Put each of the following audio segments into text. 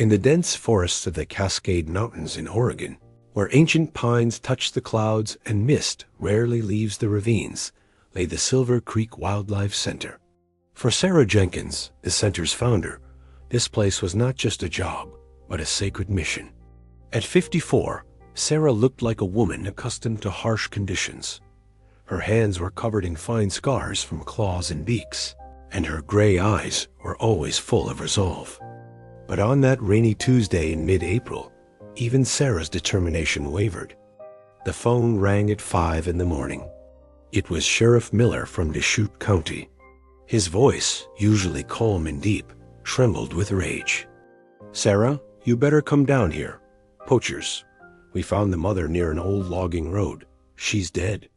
In the dense forests of the Cascade Mountains in Oregon, where ancient pines touch the clouds and mist rarely leaves the ravines, lay the Silver Creek Wildlife Center. For Sarah Jenkins, the center's founder, this place was not just a job, but a sacred mission. At 54, Sarah looked like a woman accustomed to harsh conditions. Her hands were covered in fine scars from claws and beaks, and her gray eyes were always full of resolve. But on that rainy Tuesday in mid-April, even Sarah's determination wavered. The phone rang at 5 in the morning. It was Sheriff Miller from Deschutes County. His voice, usually calm and deep, trembled with rage. "Sarah, you better come down here. Poachers. We found the mother near an old logging road. She's dead.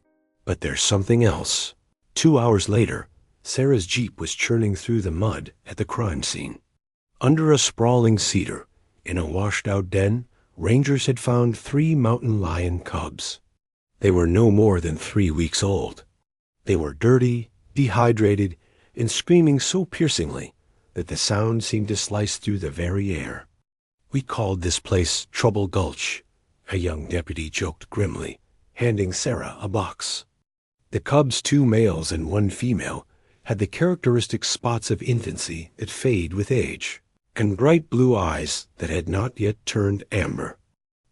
But there's something else." 2 hours later, Sarah's Jeep was churning through the mud at the crime scene. Under a sprawling cedar, in a washed-out den, rangers had found 3 mountain lion cubs. They were no more than 3 weeks old. They were dirty, dehydrated, and screaming so piercingly that the sound seemed to slice through the very air. "We called this place Trouble Gulch," a young deputy joked grimly, handing Sarah a box. The cubs, 2 males and 1 female, had the characteristic spots of infancy that fade with age, and bright blue eyes that had not yet turned amber.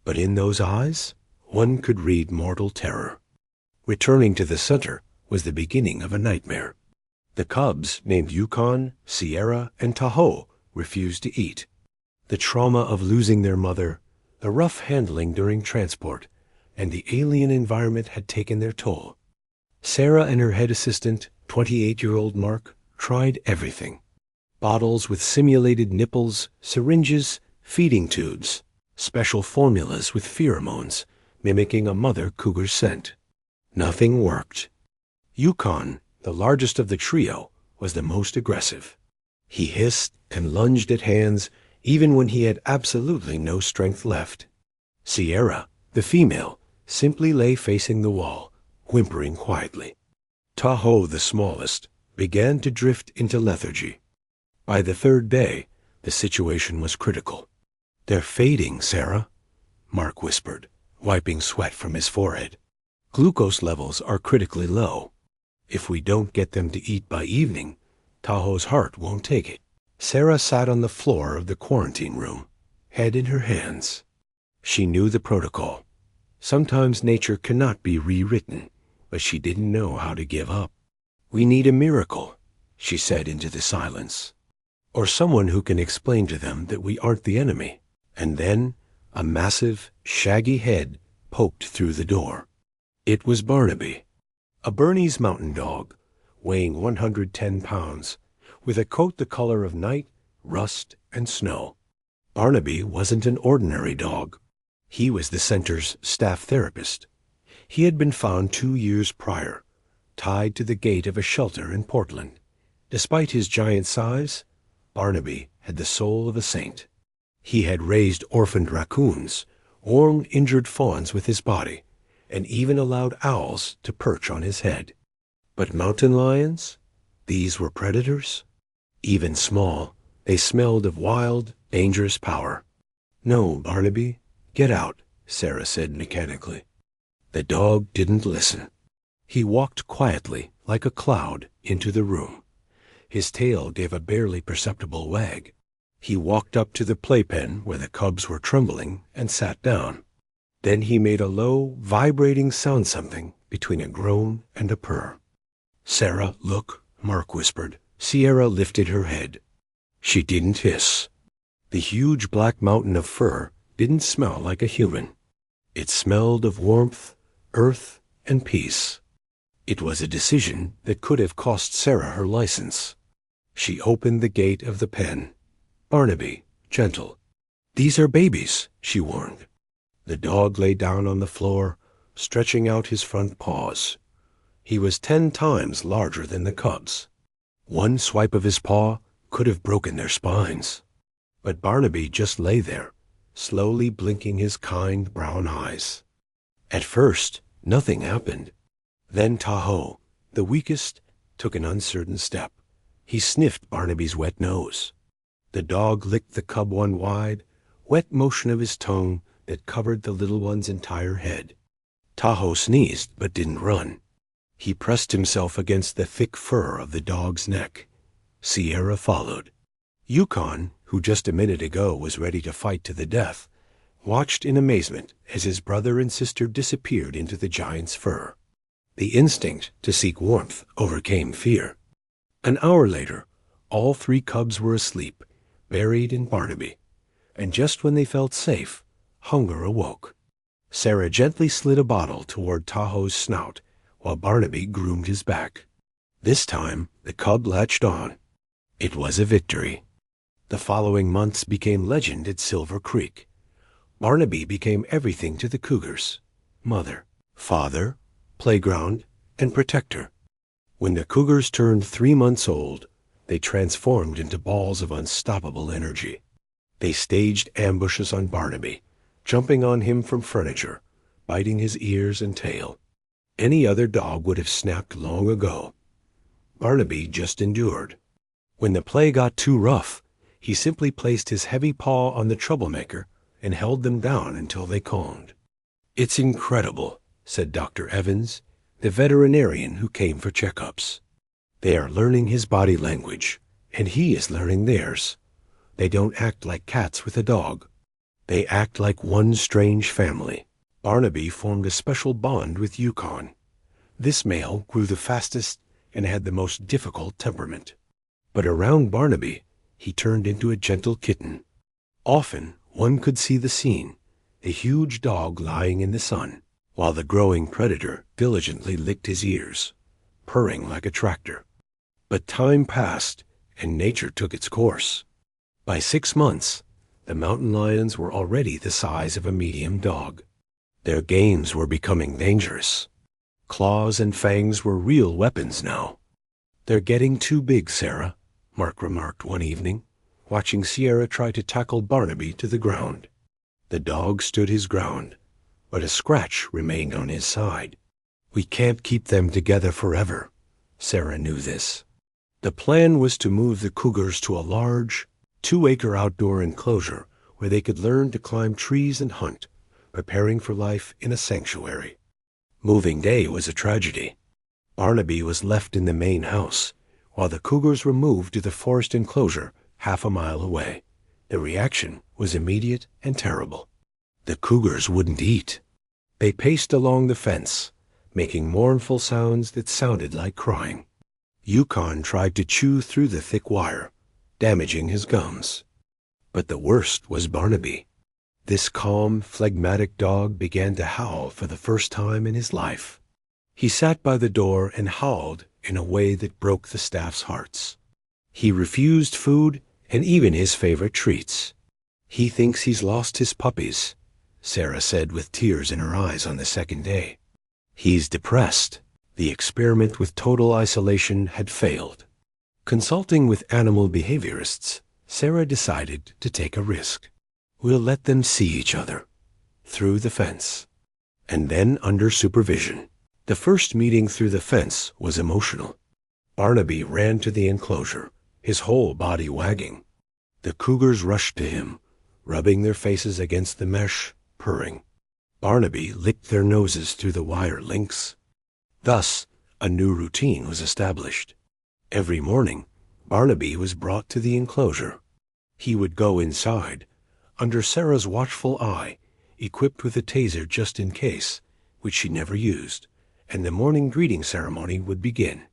But in those eyes, one could read mortal terror. Returning to the center was the beginning of a nightmare. The cubs, named Yukon, Sierra, and Tahoe, refused to eat. The trauma of losing their mother, the rough handling during transport, and the alien environment had taken their toll. Sarah and her head assistant, 28-year-old Mark, tried everything. Bottles with simulated nipples, syringes, feeding tubes, special formulas with pheromones, mimicking a mother cougar's scent. Nothing worked. Yukon, the largest of the trio, was the most aggressive. He hissed and lunged at hands even when he had absolutely no strength left. Sierra, the female, simply lay facing the wall, whimpering quietly. Tahoe, the smallest, began to drift into lethargy. By the 3rd day, the situation was critical. "They're fading, Sarah," Mark whispered, wiping sweat from his forehead. "Glucose levels are critically low. If we don't get them to eat by evening, Tahoe's heart won't take it." Sarah sat on the floor of the quarantine room, head in her hands. She knew the protocol. Sometimes nature cannot be rewritten, but she didn't know how to give up. "We need a miracle," she said into the silence. "Or someone who can explain to them that we aren't the enemy." And then a massive, shaggy head poked through the door. It was Barnaby, a Bernese Mountain Dog, weighing 110 pounds, with a coat the color of night, rust, and snow. Barnaby wasn't an ordinary dog. He was the center's staff therapist. He had been found 2 years prior, tied to the gate of a shelter in Portland. Despite his giant size, Barnaby had the soul of a saint. He had raised orphaned raccoons, warmed injured fawns with his body, and even allowed owls to perch on his head. But mountain lions? These were predators? Even small, they smelled of wild, dangerous power. "No, Barnaby, get out," Sarah said mechanically. The dog didn't listen. He walked quietly, like a cloud, into the room. His tail gave a barely perceptible wag. He walked up to the playpen where the cubs were trembling and sat down. Then he made a low, vibrating sound, something between a groan and a purr. "Sarah, look," Mark whispered. Sierra lifted her head. She didn't hiss. The huge black mountain of fur didn't smell like a human. It smelled of warmth, earth, and peace. It was a decision that could have cost Sarah her license. She opened the gate of the pen. "Barnaby, gentle. These are babies," she warned. The dog lay down on the floor, stretching out his front paws. He was 10 times larger than the cubs. One swipe of his paw could have broken their spines. But Barnaby just lay there, slowly blinking his kind brown eyes. At first, nothing happened. Then Tahoe, the weakest, took an uncertain step. He sniffed Barnaby's wet nose. The dog licked the cub one wide, wet motion of his tongue that covered the little one's entire head. Tahoe sneezed but didn't run. He pressed himself against the thick fur of the dog's neck. Sierra followed. Yukon, who just a minute ago was ready to fight to the death, watched in amazement as his brother and sister disappeared into the giant's fur. The instinct to seek warmth overcame fear. An hour later, all three cubs were asleep, buried in Barnaby, and just when they felt safe, hunger awoke. Sarah gently slid a bottle toward Tahoe's snout while Barnaby groomed his back. This time, the cub latched on. It was a victory. The following months became legend at Silver Creek. Barnaby became everything to the Cougars: mother, father, playground, and protector. When the Cougars turned 3 months old, they transformed into balls of unstoppable energy. They staged ambushes on Barnaby, jumping on him from furniture, biting his ears and tail. Any other dog would have snapped long ago. Barnaby just endured. When the play got too rough, he simply placed his heavy paw on the troublemaker and held them down until they calmed. "It's incredible," said Dr. Evans, the veterinarian who came for checkups. "They are learning his body language, and he is learning theirs. They don't act like cats with a dog. They act like one strange family." Barnaby formed a special bond with Yukon. This male grew the fastest and had the most difficult temperament. But around Barnaby, he turned into a gentle kitten. Often one could see the scene, a huge dog lying in the sun, while the growing predator diligently licked his ears, purring like a tractor. But time passed, and nature took its course. By 6 months, the mountain lions were already the size of a medium dog. Their games were becoming dangerous. Claws and fangs were real weapons now. "They're getting too big, Sarah," Mark remarked one evening, watching Sierra try to tackle Barnaby to the ground. The dog stood his ground, but a scratch remained on his side. "We can't keep them together forever." Sarah knew this. The plan was to move the Cougars to a large, 2-acre outdoor enclosure where they could learn to climb trees and hunt, preparing for life in a sanctuary. Moving day was a tragedy. Barnaby was left in the main house, while the Cougars were moved to the forest enclosure half a mile away. The reaction was immediate and terrible. The Cougars wouldn't eat. They paced along the fence, making mournful sounds that sounded like crying. Yukon tried to chew through the thick wire, damaging his gums. But the worst was Barnaby. This calm, phlegmatic dog began to howl for the first time in his life. He sat by the door and howled in a way that broke the staff's hearts. He refused food and even his favorite treats. "He thinks he's lost his puppies," Sarah said with tears in her eyes on the second day. "He's depressed." The experiment with total isolation had failed. Consulting with animal behaviorists, Sarah decided to take a risk. "We'll let them see each other, through the fence, and then under supervision." The first meeting through the fence was emotional. Barnaby ran to the enclosure, his whole body wagging. The Cougars rushed to him, rubbing their faces against the mesh, purring. Barnaby licked their noses through the wire links. Thus, a new routine was established. Every morning, Barnaby was brought to the enclosure. He would go inside, under Sarah's watchful eye, equipped with a taser just in case, which she never used, and the morning greeting ceremony would begin.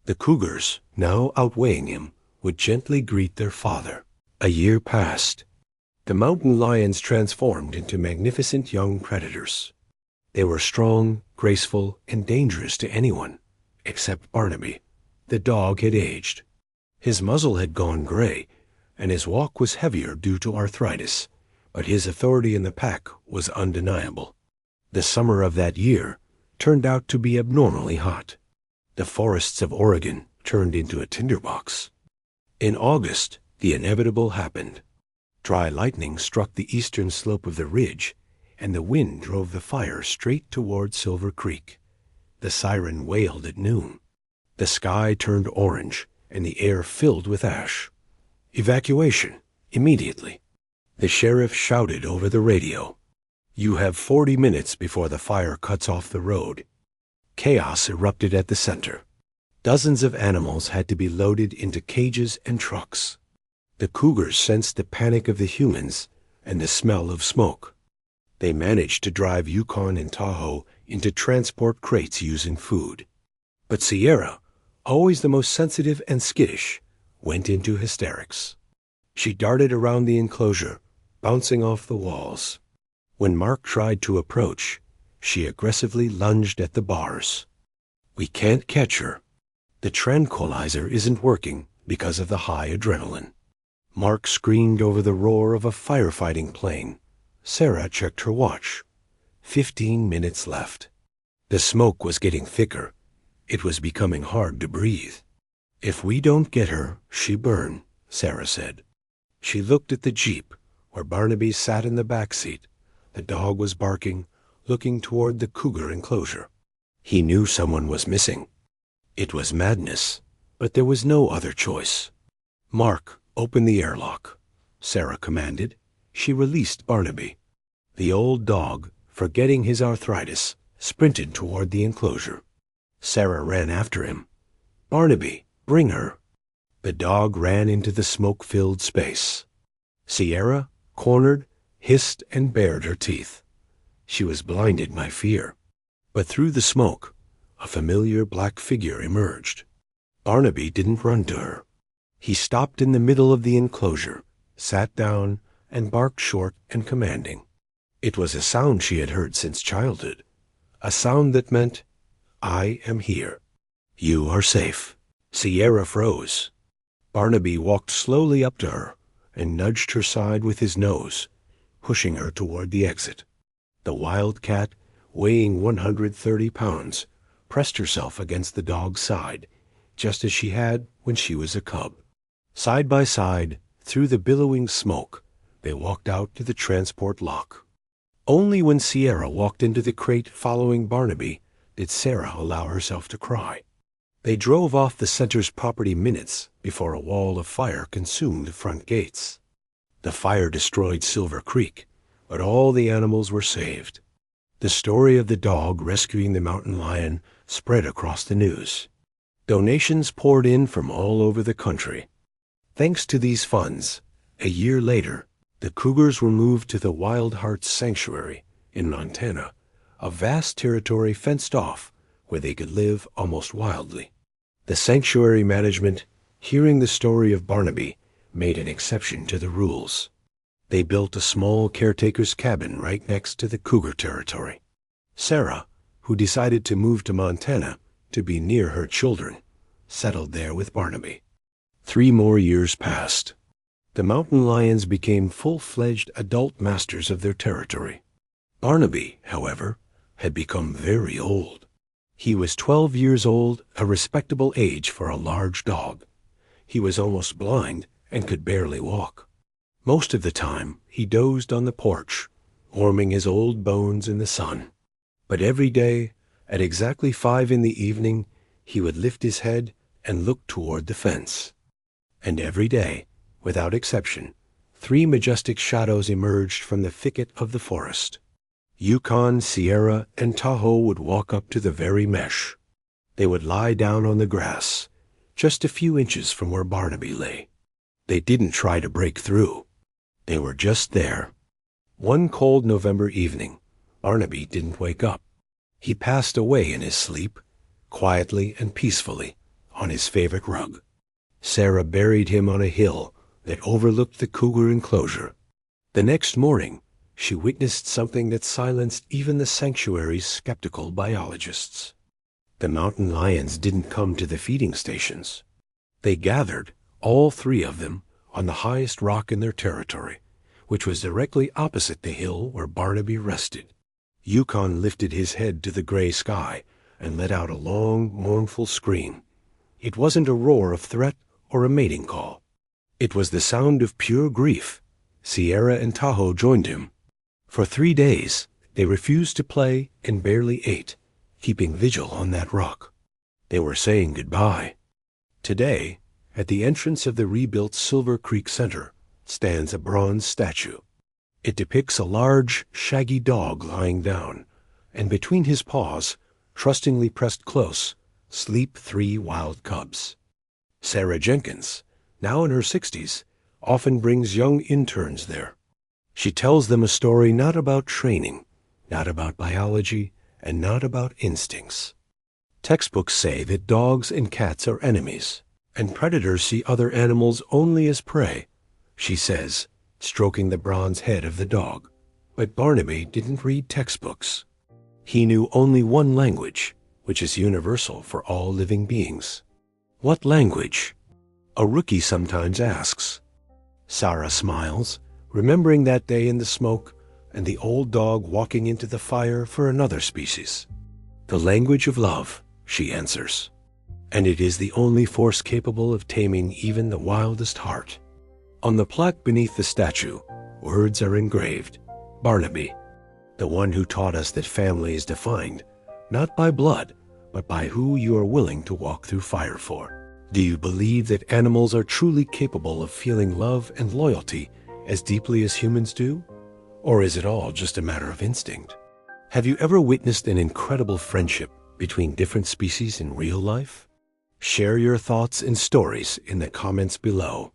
The Cougars, now outweighing him, would gently greet their father. A year passed. The mountain lions transformed into magnificent young predators. They were strong, graceful, and dangerous to anyone, except Barnaby. The dog had aged. His muzzle had gone gray, and his walk was heavier due to arthritis, but his authority in the pack was undeniable. The summer of that year turned out to be abnormally hot. The forests of Oregon turned into a tinderbox. In August, the inevitable happened. Dry lightning struck the eastern slope of the ridge, and the wind drove the fire straight toward Silver Creek. The siren wailed at noon. The sky turned orange, and the air filled with ash. Evacuation Immediately, the sheriff shouted over the radio, "You have 40 minutes before the fire cuts off the road." Chaos erupted at the center. Dozens of animals had to be loaded into cages and trucks. The cougars sensed the panic of the humans and the smell of smoke. They managed to drive Yukon and Tahoe into transport crates using food. But Sierra, always the most sensitive and skittish, went into hysterics. She darted around the enclosure, bouncing off the walls. When Mark tried to approach, she aggressively lunged at the bars. "We can't catch her. The tranquilizer isn't working because of the high adrenaline." Mark screamed over the roar of a firefighting plane. Sarah checked her watch. 15 minutes left. The smoke was getting thicker. It was becoming hard to breathe. "If we don't get her, she burn," Sarah said. She looked at the Jeep, where Barnaby sat in the back seat. The dog was barking, looking toward the cougar enclosure. He knew someone was missing. It was madness, but there was no other choice. "Mark, open the airlock," Sarah commanded. She released Barnaby. The old dog, forgetting his arthritis, sprinted toward the enclosure. Sarah ran after him. "Barnaby, bring her." The dog ran into the smoke-filled space. Sierra, cornered, hissed and bared her teeth. She was blinded by fear. But through the smoke, a familiar black figure emerged. Barnaby didn't run to her. He stopped in the middle of the enclosure, sat down, and barked short and commanding. It was a sound she had heard since childhood, a sound that meant, "I am here. You are safe." Sierra froze. Barnaby walked slowly up to her and nudged her side with his nose, pushing her toward the exit. The wildcat, weighing 130 pounds, pressed herself against the dog's side, just as she had when she was a cub. Side by side, through the billowing smoke, they walked out to the transport lock. Only when Sierra walked into the crate following Barnaby did Sarah allow herself to cry. They drove off the center's property minutes before a wall of fire consumed the front gates. The fire destroyed Silver Creek, but all the animals were saved. The story of the dog rescuing the mountain lion spread across the news. Donations poured in from all over the country. Thanks to these funds, a year later, the cougars were moved to the Wild Hearts Sanctuary in Montana, a vast territory fenced off where they could live almost wildly. The sanctuary management, hearing the story of Barnaby, made an exception to the rules. They built a small caretaker's cabin right next to the cougar territory. Sarah, who decided to move to Montana to be near her children, settled there with Barnaby. 3 more years passed. The mountain lions became full-fledged adult masters of their territory. Barnaby, however, had become very old. He was 12 years old, a respectable age for a large dog. He was almost blind and could barely walk. Most of the time, he dozed on the porch, warming his old bones in the sun. But every day, at exactly 5 in the evening, he would lift his head and look toward the fence. And every day, without exception, 3 majestic shadows emerged from the thicket of the forest. Yukon, Sierra, and Tahoe would walk up to the very mesh. They would lie down on the grass, just a few inches from where Barnaby lay. They didn't try to break through. They were just there. One cold November evening, Barnaby didn't wake up. He passed away in his sleep, quietly and peacefully, on his favorite rug. Sarah buried him on a hill that overlooked the cougar enclosure. The next morning, she witnessed something that silenced even the sanctuary's skeptical biologists. The mountain lions didn't come to the feeding stations. They gathered, all 3 of them, on the highest rock in their territory, which was directly opposite the hill where Barnaby rested. Yukon lifted his head to the gray sky and let out a long, mournful scream. It wasn't a roar of threat or a mating call. It was the sound of pure grief. Sierra and Tahoe joined him. For 3 days, they refused to play and barely ate, keeping vigil on that rock. They were saying goodbye. Today, at the entrance of the rebuilt Silver Creek Center, stands a bronze statue. It depicts a large, shaggy dog lying down, and between his paws, trustingly pressed close, sleep 3 wild cubs. Sarah Jenkins, now in her 60s, often brings young interns there. She tells them a story not about training, not about biology, and not about instincts. Textbooks say that dogs and cats are enemies, and predators see other animals only as prey, she says, stroking the bronze head of the dog. But Barnaby didn't read textbooks. He knew only one language, which is universal for all living beings. What language? A rookie sometimes asks. Sarah smiles, remembering that day in the smoke and the old dog walking into the fire for another species. The language of love, she answers. And it is the only force capable of taming even the wildest heart. On the plaque beneath the statue, words are engraved. Barnaby, the one who taught us that family is defined, not by blood, but by who you are willing to walk through fire for. Do you believe that animals are truly capable of feeling love and loyalty as deeply as humans do? Or is it all just a matter of instinct? Have you ever witnessed an incredible friendship between different species in real life? Share your thoughts and stories in the comments below.